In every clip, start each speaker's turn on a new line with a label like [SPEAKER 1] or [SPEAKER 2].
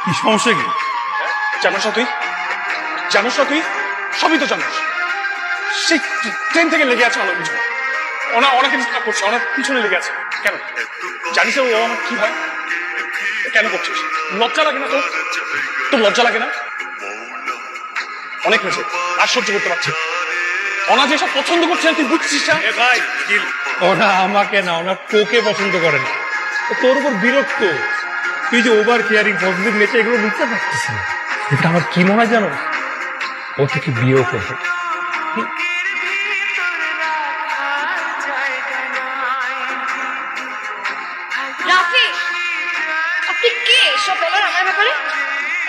[SPEAKER 1] কি সমস্যা কি?
[SPEAKER 2] জানোস না তুই? জানোস না তুই? সবই তো জানোস। সেই ট্রেন থেকে লেগে আছে আমার পিছনে। ওনাকে ডিস্টার্ব করছে, ওনার পিছনে লেগে আছে। কেন জানিস ও আমার কি হয়? কেন করছিস? লজ্জা লাগে না তোর? তোর লজ্জা লাগে না? অনেক হয়েছে, আর সহ্য করতে পারছি। ওনা যেসব পছন্দ করছে তুই বুঝছিস না?
[SPEAKER 1] ভাই ওরা আমাকে না, ওরা তোকে পছন্দ করে না। তোর উপর বিরক্ত। তুই যে ওভার কেয়ারিং, পজিটিভ নেচার, এগুলো বুঝতে পারছিস না। এটা আমার কি মনে হয় জানো, ও তোকে বিয়েও করবে।
[SPEAKER 3] রাফি, আপনি কে এসব বলার আমার ব্যাপারে?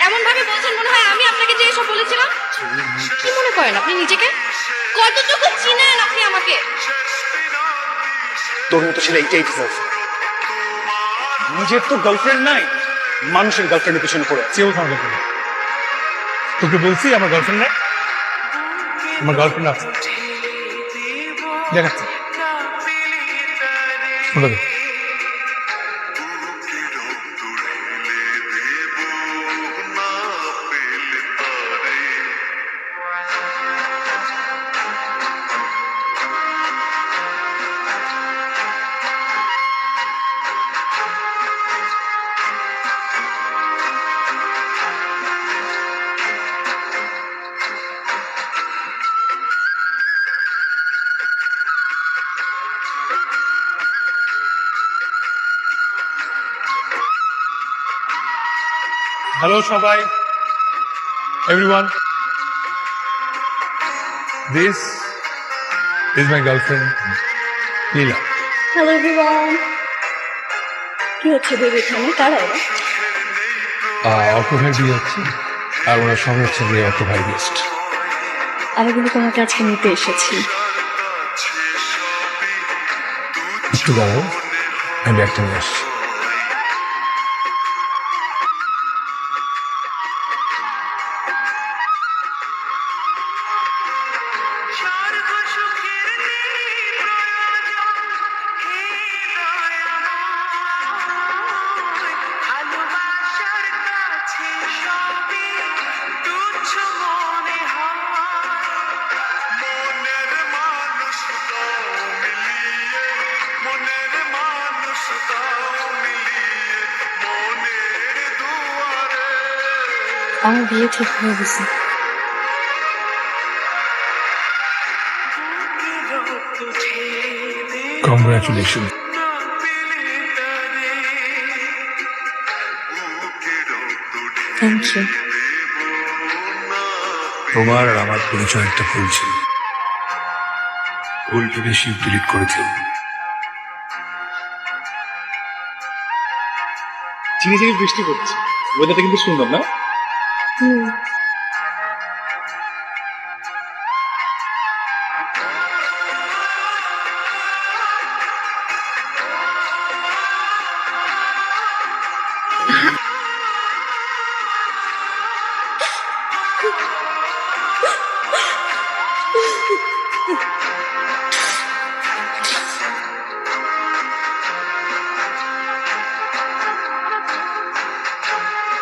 [SPEAKER 3] এমন ভাবে বলছেন মনে হয় আমি আপনাকে যে এসব বলেছিলাম। কি মনে করেন আপনি নিজেকে? কতটুকু চিনেন আপনি আমাকে?
[SPEAKER 2] তোর মতো ছেলে এইটাই ডিজার্ভ। নিজের তো গার্লফ্রেন্ড নাই, মানুষের গার্লফ্রেন্ডের পিছনে পড়ে আছে।
[SPEAKER 1] সেও থামবে না। তোকে বলছি আমার গার্লফ্রেন্ড নাই? আমার গার্লফ্রেন্ড আছে, দেখাচ্ছি। ওটা দেখ। হ্যালো সবাই, everyone, this is my girlfriend Leela.
[SPEAKER 3] Hello everyone. কি হচ্ছে বেবি এখানে? কারা ওরা?
[SPEAKER 1] অর্ক ভাই বিয়ে হচ্ছে, আর ওরা সবাই হচ্ছে যে অর্ক ভাই গেস্ট।
[SPEAKER 3] আমি কিন্তু তোমাকে আজকে নিতে এসেছি।
[SPEAKER 1] একটু দাঁড়াও, আমি ব্যাগটা নিয়ে আসছি।
[SPEAKER 3] আমার বিয়ে ঠিক হয়ে গেছে।
[SPEAKER 1] কংগ্রাচুলেশন।
[SPEAKER 3] Thank you.
[SPEAKER 1] তোমার আর আমার পরিচয় একটা ভুল ছিল, ভুলটা বেশি ডিলিট করে দিও।
[SPEAKER 2] চিনি চিনি বৃষ্টি পড়ছে, ওয়েদারটা কিন্তু সুন্দর না?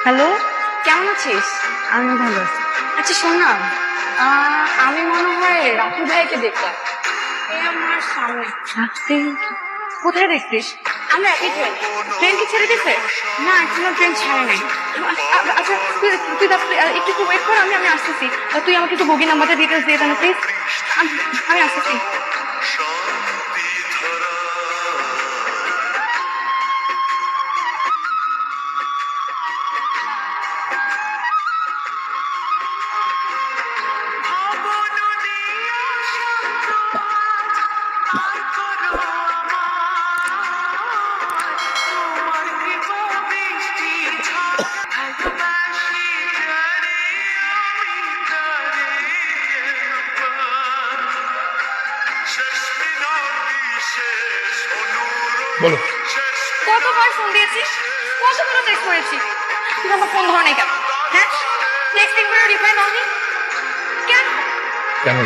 [SPEAKER 3] হ্যালো, কেমন আছিস? আমি ভালো আছি। আচ্ছা শোন না, আমি মনে হয় রাফি ভাইকে দেখলাম এই আমার সামনে। রাফি? কোথায় দেখছিস? আমরা একই ট্রেন। ট্রেন কি ছেড়ে দিছে? না, এখনো ট্রেন ছাড়ে নাই। আচ্ছা তুই একটু ওয়েট কর, আমি আসতেছি। তুই আমাকে একটু বগি নাম্বারটা ডিটেলস দিয়ে দেন প্লিজ। আমি আসতেছি।
[SPEAKER 1] বলো।
[SPEAKER 3] কতবার ফোন দিয়েছিস, কতবার টেক্সট করেছি, তুই আমার ফোন ধরে নাই কেন? হ্যাঁ, টেক্সটিং করে রিপ্লাই দাওনি কেন?
[SPEAKER 1] কেন?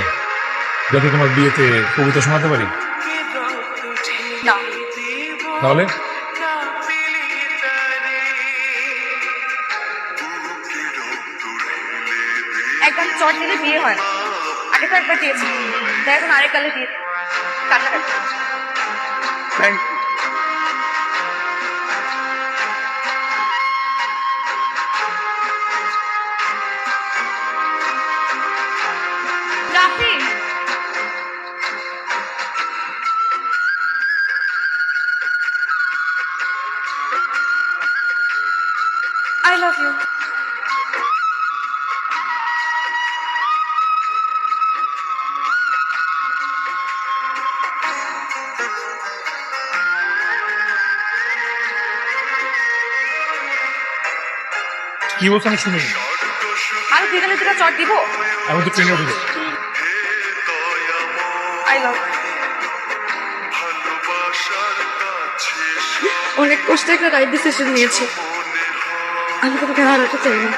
[SPEAKER 1] যাতে তোমার বিয়েতে কবিতা শোনাতে পারি।
[SPEAKER 3] না।
[SPEAKER 1] তাহলে
[SPEAKER 3] একবার চট দিলে বিয়ে হয় না। আগে তো একবার দিয়েছি, তাই এখন আরেক গালে দিয়ে কাছাকাছি।
[SPEAKER 2] Thank
[SPEAKER 3] Rafi, I love you.
[SPEAKER 1] কি বলছো আমি শুনিনি।
[SPEAKER 3] আমি দুই গালে দুটা চট দিব।
[SPEAKER 1] আমি তো ট্রেনে উঠে
[SPEAKER 3] I love you. অনেক কষ্টে একটা রাইট ডিসিশন নিয়েছি। আমি তোমাকে হারাতে চাই না।